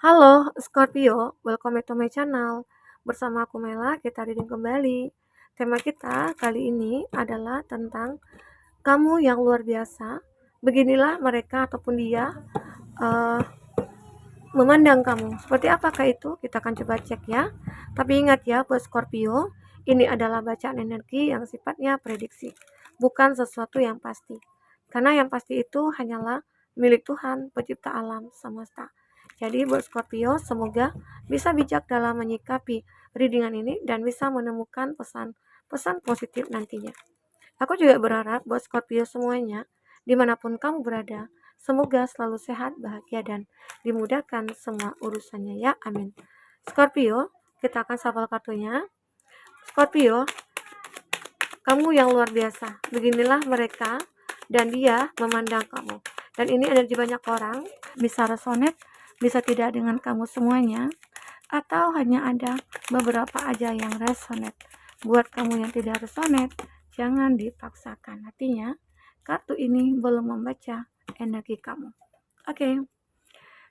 Halo Scorpio, welcome back to my channel. Bersama aku Mela, kita reading kembali. Tema kita kali ini adalah tentang kamu yang luar biasa. Beginilah mereka ataupun dia uh, memandang kamu. Seperti apakah itu? Kita akan coba cek ya. Tapi ingat ya buat Scorpio, ini adalah bacaan energi yang sifatnya prediksi, bukan sesuatu yang pasti. Karena yang pasti itu hanyalah milik Tuhan, pencipta alam semesta. Jadi buat Scorpio, semoga bisa bijak dalam menyikapi readingan ini dan bisa menemukan pesan-pesan positif nantinya. Aku juga berharap buat Scorpio semuanya, dimanapun kamu berada, semoga selalu sehat, bahagia, dan dimudahkan semua urusannya ya, amin. Scorpio, kita akan shuffle kartunya. Scorpio, kamu yang luar biasa. Beginilah mereka dan dia memandang kamu. Dan ini energi banyak orang, bisa resonate, bisa tidak dengan kamu semuanya, atau hanya ada beberapa aja yang resonate. Buat kamu yang tidak resonate, jangan dipaksakan. Artinya, kartu ini belum membaca energi kamu. Oke.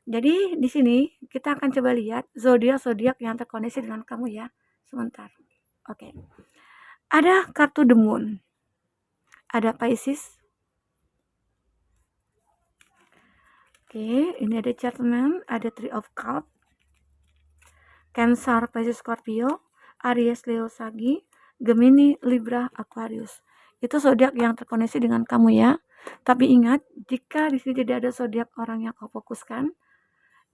Jadi di sini kita akan coba lihat zodiak-zodiak yang terkoneksi dengan kamu ya. Sebentar. Oke. Ada kartu The Moon. Ada Pisces. Oke, ini ada Judgment, ada Three of Cups. Cancer, Pisces, Scorpio, Aries, Leo, Sagi, Gemini, Libra, Aquarius. Itu zodiak yang terkoneksi dengan kamu ya. Tapi ingat, jika di sini tidak ada zodiak orang yang kau fokuskan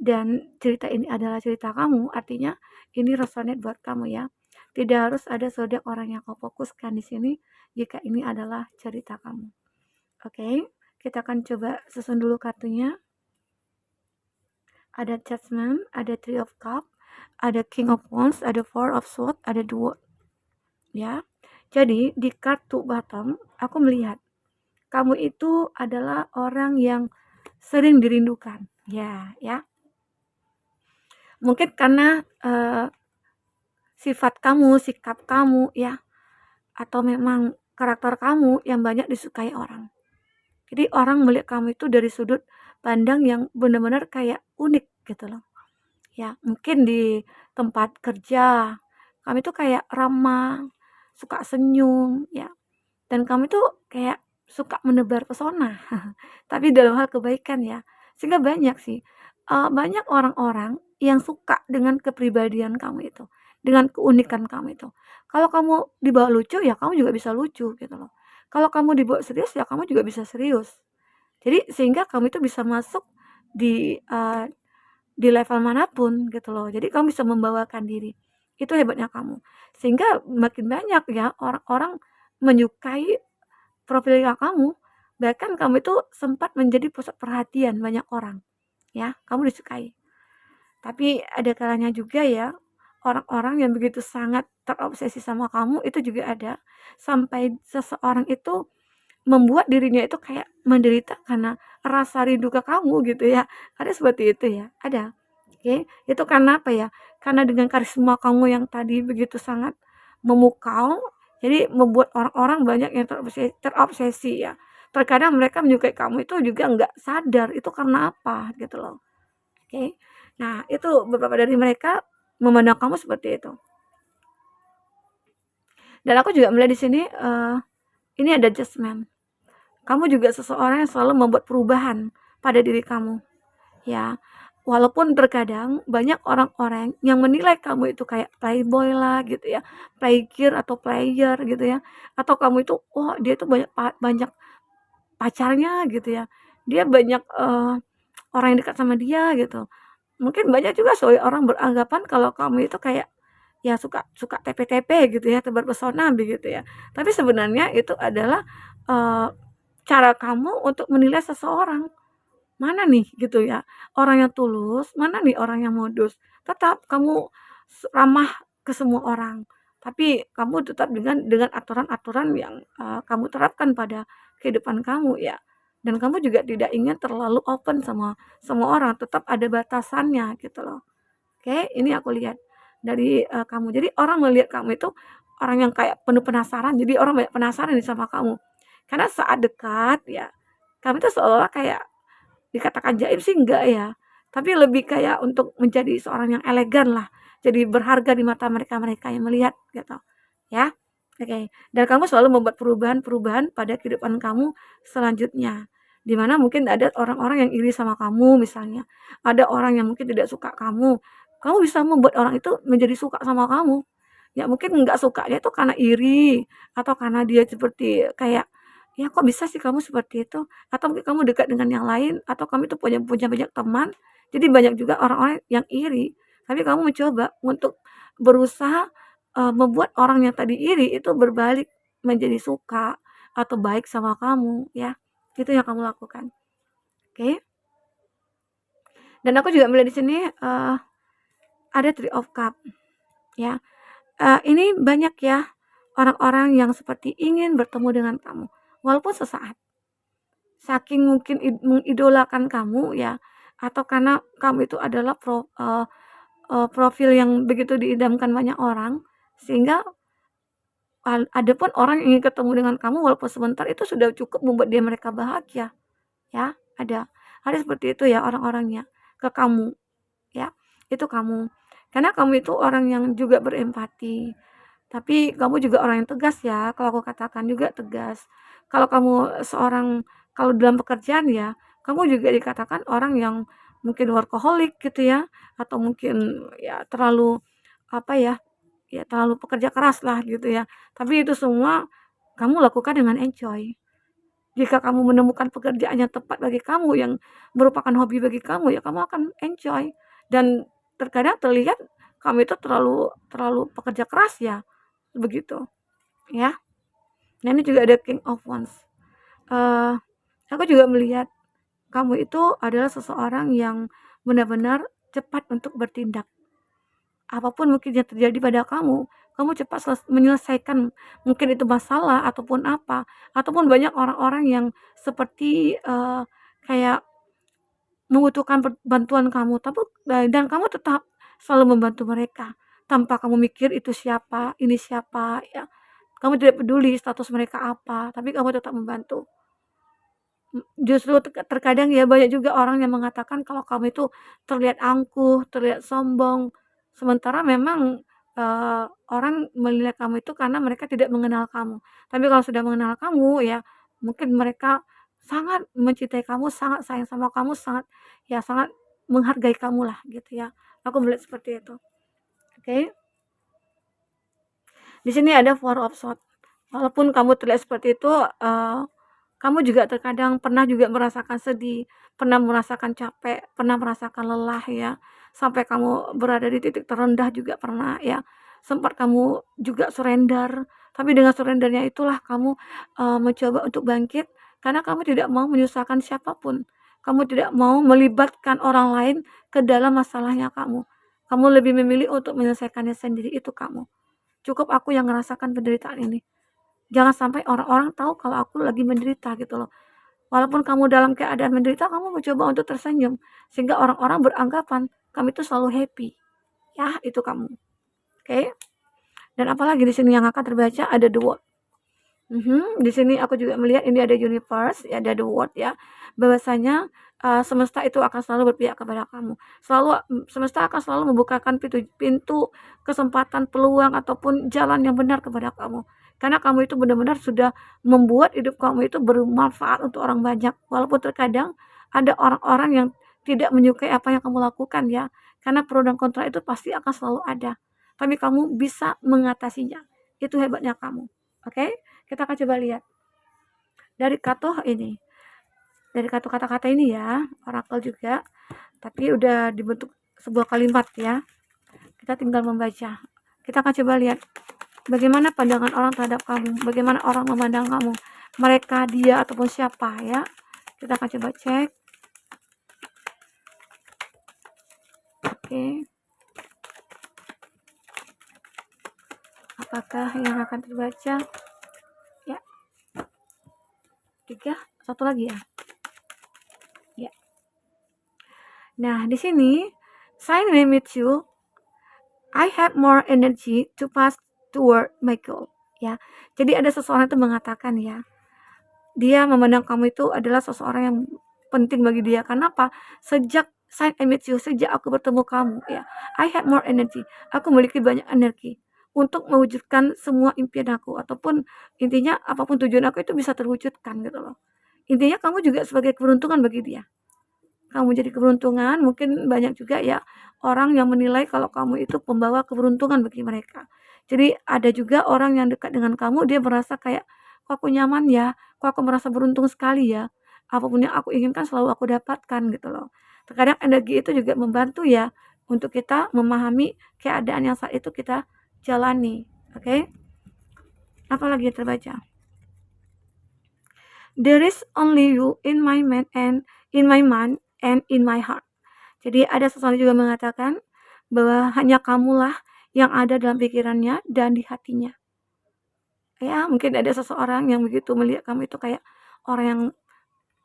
dan cerita ini adalah cerita kamu, artinya ini resonate buat kamu ya. Tidak harus ada zodiak orang yang kau fokuskan di sini jika ini adalah cerita kamu. Oke, kita akan coba susun dulu kartunya. Ada Judgment, ada Three of Cups, ada King of Wands, ada Four of Swords, ada The World. Ya. Jadi di kartu bottom aku melihat kamu itu adalah orang yang sering dirindukan. Ya. Mungkin karena sifat kamu, sikap kamu ya, atau memang karakter kamu yang banyak disukai orang. Jadi orang melihat kamu itu dari sudut pandang yang benar-benar kayak unik gitu loh. Ya, mungkin di tempat kerja kami tuh kayak ramah, suka senyum ya. Dan kami tuh kayak suka menebar pesona. Tapi dalam hal kebaikan ya. Sehingga banyak sih banyak orang-orang yang suka dengan kepribadian kamu itu, dengan keunikan kamu itu. Kalau kamu dibawa lucu ya kamu juga bisa lucu gitu loh. Kalau kamu dibawa serius ya kamu juga bisa serius. Jadi sehingga kamu itu bisa masuk di di level manapun gitu loh. Jadi kamu bisa membawakan diri. Itu hebatnya kamu. Sehingga makin banyak ya orang-orang menyukai profil kamu. Bahkan kamu itu sempat menjadi pusat perhatian banyak orang. Ya, kamu disukai. Tapi ada kalanya juga ya, orang-orang yang begitu sangat terobsesi sama kamu itu juga ada. Sampai seseorang itu membuat dirinya itu kayak menderita karena rasa rindu ke kamu gitu ya. Ada seperti itu ya, ada. Oke, itu karena apa ya? Karena dengan karisma kamu yang tadi begitu sangat memukau, jadi membuat orang-orang banyak yang terobsesi ya. Terkadang mereka menyukai kamu itu juga nggak sadar itu karena apa gitu loh. Oke. Nah, itu beberapa dari mereka memandang kamu seperti itu. Dan aku juga melihat di sini ini ada judgment. Kamu juga seseorang yang selalu membuat perubahan pada diri kamu. Ya, walaupun terkadang banyak orang-orang yang menilai kamu itu kayak playboy lah gitu ya, playgirl atau player gitu ya, atau kamu itu wah dia itu banyak banyak pacarnya gitu ya, dia banyak orang yang dekat sama dia gitu. Mungkin banyak juga orang beranggapan kalau kamu itu kayak ya suka suka TP-TP gitu ya, tebar pesona begitu ya. Tapi sebenarnya itu adalah uh, cara kamu untuk menilai seseorang. Mana nih gitu ya, orang yang tulus, mana nih orang yang modus. Tetap kamu ramah ke semua orang, tapi kamu tetap dengan aturan-aturan yang kamu terapkan pada kehidupan kamu ya. Dan kamu juga tidak ingin terlalu open sama semua orang, tetap ada batasannya gitu loh. Oke, ini aku lihat dari kamu. Jadi orang melihat kamu itu orang yang kayak penuh penasaran. Jadi orang banyak penasaran nih sama kamu. Karena saat dekat ya, kamu itu seolah kayak dikatakan jaim sih enggak ya, tapi lebih kayak untuk menjadi seorang yang elegan lah, jadi berharga di mata mereka-mereka yang melihat gitu, ya. Oke, dan kamu selalu membuat perubahan-perubahan pada kehidupan kamu selanjutnya, di mana mungkin ada orang-orang yang iri sama kamu misalnya, ada orang yang mungkin tidak suka kamu bisa membuat orang itu menjadi suka sama kamu. Ya mungkin nggak sukanya itu karena iri, atau karena dia seperti kayak, "Ya kok bisa sih kamu seperti itu?" Atau mungkin kamu dekat dengan yang lain, atau kamu itu punya punya banyak teman, jadi banyak juga orang-orang yang iri. Tapi kamu mencoba untuk berusaha, membuat orang yang tadi iri itu berbalik menjadi suka atau baik sama kamu ya. Itu yang kamu lakukan, oke? Dan aku juga melihat di sini, ada Three of Cup ya. Ini banyak ya orang-orang yang seperti ingin bertemu dengan kamu, walaupun sesaat. Saking mungkin mengidolakan kamu ya, atau karena kamu itu adalah profil yang begitu diidamkan banyak orang, sehingga ada pun orang yang ingin ketemu dengan kamu walaupun sebentar itu sudah cukup membuat mereka bahagia, ya, ada. Ada seperti itu ya orang-orangnya ke kamu, ya, itu kamu. Karena kamu itu orang yang juga berempati. Tapi kamu juga orang yang tegas ya, kalau aku katakan juga tegas. Kalau kamu seorang kalau dalam pekerjaan ya, kamu juga dikatakan orang yang mungkin workaholic gitu ya, atau mungkin ya terlalu apa ya, ya terlalu pekerja keras lah gitu ya. Tapi itu semua kamu lakukan dengan enjoy. Jika kamu menemukan pekerjaan yang tepat bagi kamu, yang merupakan hobi bagi kamu, ya kamu akan enjoy. Dan terkadang terlihat kamu itu terlalu terlalu pekerja keras ya, begitu, ya. Nah, ini juga ada King of Wands. Eee, aku juga melihat kamu itu adalah seseorang yang benar-benar cepat untuk bertindak. Apapun mungkin yang terjadi pada kamu cepat menyelesaikan mungkin itu masalah ataupun apa, ataupun banyak orang-orang yang seperti, kayak membutuhkan bantuan kamu, tapi dan kamu tetap selalu membantu mereka, tanpa kamu mikir itu siapa, ini siapa, ya. Kamu tidak peduli status mereka apa, tapi kamu tetap membantu. Justru terkadang ya banyak juga orang yang mengatakan kalau kamu itu terlihat angkuh, terlihat sombong, sementara memang, orang menilai kamu itu karena mereka tidak mengenal kamu. Tapi kalau sudah mengenal kamu ya, mungkin mereka sangat mencintai kamu, sangat sayang sama kamu, sangat ya sangat menghargai kamu lah gitu ya. Aku melihat seperti itu, oke. Di sini ada Four of Swords. Walaupun kamu terlihat seperti itu, kamu juga terkadang pernah juga merasakan sedih, pernah merasakan capek, pernah merasakan lelah ya, sampai kamu berada di titik terendah juga pernah ya. Sempat kamu juga surrender, tapi dengan surrendernya itulah kamu, mencoba untuk bangkit karena kamu tidak mau menyusahkan siapapun. Kamu tidak mau melibatkan orang lain ke dalam masalahnya kamu. Kamu lebih memilih untuk menyelesaikannya sendiri, itu kamu. Cukup aku yang merasakan penderitaan ini. Jangan sampai orang-orang tahu kalau aku lagi menderita gitu loh. Walaupun kamu dalam keadaan menderita, kamu mencoba untuk tersenyum sehingga orang-orang beranggapan kamu itu selalu happy. Ya, itu kamu. Oke. Dan apalagi di sini yang akan terbaca ada the world. Di sini aku juga melihat ini ada universe, ya, ada the world ya. Bahwasanya semesta itu akan selalu berpihak kepada kamu. Semesta akan selalu membukakan pintu pintu kesempatan, peluang ataupun jalan yang benar kepada kamu. Karena kamu itu benar-benar sudah membuat hidup kamu itu bermanfaat untuk orang banyak. Walaupun terkadang ada orang-orang yang tidak menyukai apa yang kamu lakukan ya. Karena pro dan kontra itu pasti akan selalu ada. Tapi kamu bisa mengatasinya. Itu hebatnya kamu. Oke? Kita akan coba lihat dari kartu kata-kata ini ya, orakel juga, tapi udah dibentuk sebuah kalimat ya. Kita tinggal membaca. Kita akan coba lihat bagaimana pandangan orang terhadap kamu, bagaimana orang memandang kamu, mereka, dia ataupun siapa ya. Kita akan coba cek. Oke. Apakah yang akan terbaca? Ya. 3, satu lagi ya. Ya. Nah, di sini sign me with you. I have more energy to pass toward my goal. Ya. Jadi ada seseorang itu mengatakan ya, dia memandang kamu itu adalah seseorang yang penting bagi dia. Karena apa? Sejak Since I met you, sejak aku bertemu kamu, ya, I have more energy. Aku memiliki banyak energi untuk mewujudkan semua impian aku, ataupun intinya apapun tujuan aku itu bisa terwujudkan gitu loh. Intinya kamu juga sebagai keberuntungan bagi dia. Kamu jadi keberuntungan, mungkin banyak juga ya orang yang menilai kalau kamu itu pembawa keberuntungan bagi mereka. Jadi ada juga orang yang dekat dengan kamu, dia merasa kayak, "Kok aku nyaman ya? Kok aku merasa beruntung sekali ya? Apapun yang aku inginkan selalu aku dapatkan," gitu loh. Terkadang energi itu juga membantu ya untuk kita memahami keadaan yang saat itu kita jalani, oke? Apalagi yang terbaca? There is only you in my mind and in my heart. Jadi ada seseorang juga mengatakan bahwa hanya kamulah yang ada dalam pikirannya dan di hatinya. Ya, mungkin ada seseorang yang begitu melihat kamu itu kayak orang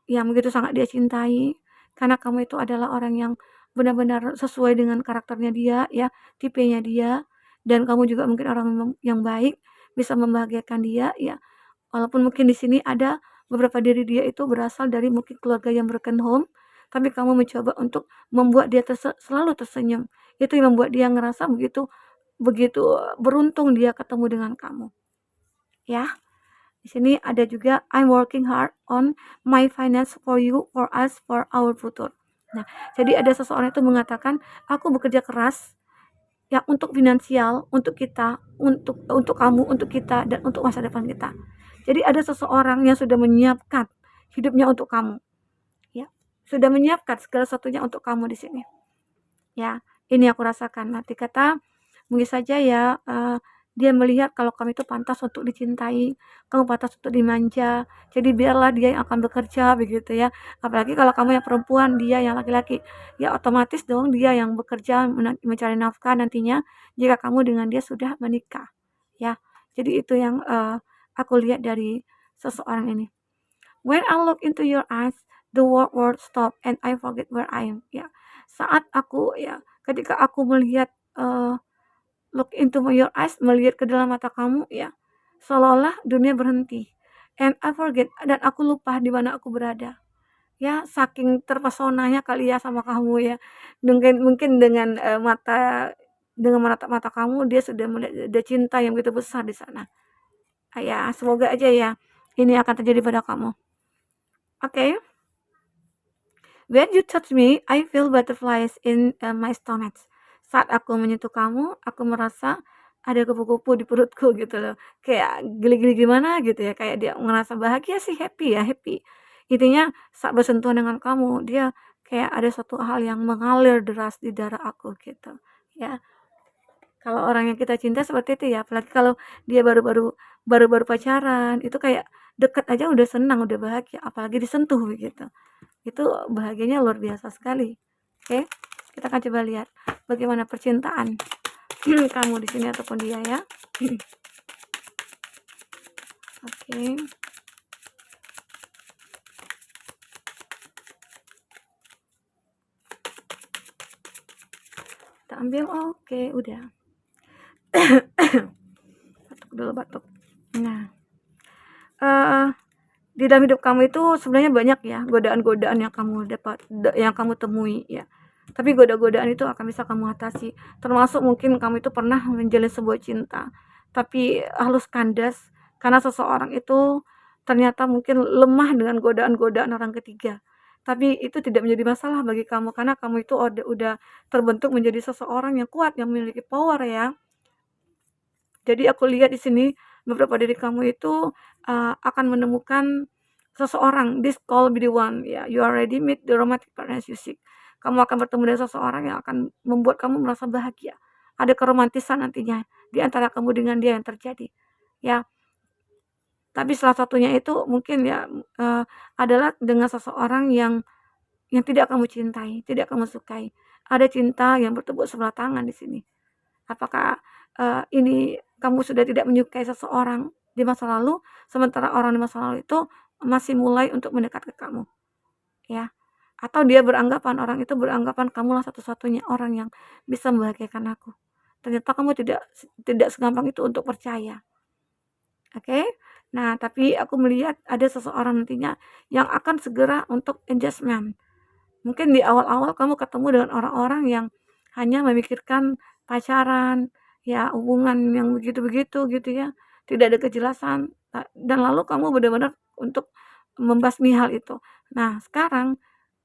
yang begitu sangat dia cintai, karena kamu itu adalah orang yang benar-benar sesuai dengan karakternya dia, ya, tipenya dia, dan kamu juga mungkin orang yang baik, bisa membahagiakan dia, ya. Walaupun mungkin di sini ada beberapa diri dia itu berasal dari mungkin keluarga yang broken home, tapi kamu mencoba untuk membuat dia selalu tersenyum. Itu yang membuat dia ngerasa begitu begitu beruntung dia ketemu dengan kamu, ya. Di sini ada juga I'm working hard on my finance for you, for us, for our future. Nah, jadi ada seseorang itu mengatakan, "Aku bekerja keras ya untuk finansial, untuk kita, untuk kamu, untuk kita, dan untuk masa depan kita." Jadi ada seseorang yang sudah menyiapkan hidupnya untuk kamu, ya. Sudah menyiapkan segala sesuatunya untuk kamu di sini. Ya, ini aku rasakan. Nanti kata mungkin saja ya, dia melihat kalau kamu itu pantas untuk dicintai, kamu pantas untuk dimanja. Jadi biarlah dia yang akan bekerja begitu ya. Apalagi kalau kamu yang perempuan, dia yang laki-laki. Ya otomatis dong dia yang bekerja mencari nafkah nantinya jika kamu dengan dia sudah menikah. Ya. Jadi itu yang aku lihat dari seseorang ini. When I look into your eyes, the world stop and I forget where I am. Ya, saat aku ya, ketika aku melihat look into your eyes, melihat ke dalam mata kamu, ya, seolah-olah dunia berhenti. And I forget dan aku lupa di mana aku berada. Ya, saking terpesonanya kali ya sama kamu ya. Mungkin mungkin dengan mata mata kamu dia sudah melihat ada cinta yang begitu besar di sana. Ya, semoga aja ya ini akan terjadi pada kamu. Oke. When you touch me, I feel butterflies in my stomach. Saat aku menyentuh kamu, aku merasa ada kupu-kupu di perutku gitu loh. Kayak geli-geli gimana gitu ya, kayak dia ngerasa bahagia sih, happy ya, happy. Intinya saat bersentuhan dengan kamu, dia kayak ada satu hal yang mengalir deras di darah aku gitu. Ya, kalau orang yang kita cinta seperti itu ya, apalagi kalau dia baru-baru pacaran, itu kayak deket aja udah senang, udah bahagia, apalagi disentuh begitu. Itu bahagianya luar biasa sekali. Oke, kita akan coba lihat bagaimana percintaan kamu di sini ataupun dia ya. Oke. Kita ambil, oke, udah. Batuk dulu, batuk. Nah, di dalam hidup kamu itu sebenarnya banyak ya godaan-godaan yang kamu temui ya. Tapi godaan itu akan bisa kamu atasi. Termasuk mungkin kamu itu pernah menjalin sebuah cinta, tapi halus kandas karena seseorang itu ternyata mungkin lemah dengan godaan-godaan orang ketiga. Tapi itu tidak menjadi masalah bagi kamu karena kamu itu udah terbentuk menjadi seseorang yang kuat, yang memiliki power ya. Jadi aku lihat di sini beberapa diri kamu itu akan menemukan seseorang, this call be the one ya, you already meet the romantic partners you seek. Kamu akan bertemu dengan seseorang yang akan membuat kamu merasa bahagia. Ada keromantisan nantinya di antara kamu dengan dia yang terjadi. Ya, tapi salah satunya itu mungkin ya adalah dengan seseorang yang tidak kamu cintai, tidak kamu sukai. Ada cinta yang bertepuk sebelah tangan di sini. Apakah ini kamu sudah tidak menyukai seseorang di masa lalu, sementara orang di masa lalu itu masih mulai untuk mendekat ke kamu, ya? Atau dia orang itu beranggapan kamulah satu-satunya orang yang bisa membahagiakan aku. Ternyata kamu tidak segampang itu untuk percaya. Oke? Nah, tapi aku melihat ada seseorang nantinya yang akan segera untuk adjustment. Mungkin di awal-awal kamu ketemu dengan orang-orang yang hanya memikirkan pacaran, ya hubungan yang begitu-begitu gitu ya, tidak ada kejelasan, dan lalu kamu benar-benar untuk membasmi hal itu. Nah, sekarang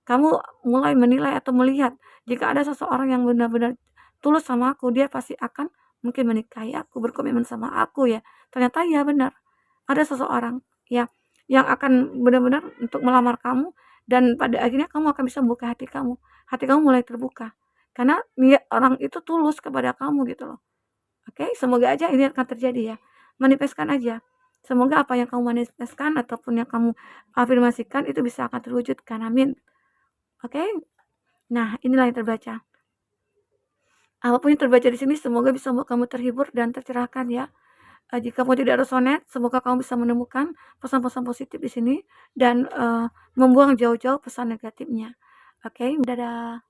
kamu mulai menilai atau melihat, jika ada seseorang yang benar-benar tulus sama aku, dia pasti akan mungkin menikahi aku, berkomitmen sama aku ya. Ternyata ya benar, ada seseorang ya yang akan benar-benar untuk melamar kamu dan pada akhirnya kamu akan bisa membuka hati kamu. Hati kamu mulai terbuka. Karena niat orang itu tulus kepada kamu gitu loh. Oke, semoga aja ini akan terjadi ya. Manifestkan aja. Semoga apa yang kamu manifestkan ataupun yang kamu afirmasikan itu bisa akan terwujudkan. Amin. Oke. Nah, inilah yang terbaca. Apapun yang terbaca di sini semoga bisa membuat kamu terhibur dan tercerahkan ya. Jika kamu tidak resonate, semoga kamu bisa menemukan pesan-pesan positif di sini dan membuang jauh-jauh pesan negatifnya. Oke, dadah.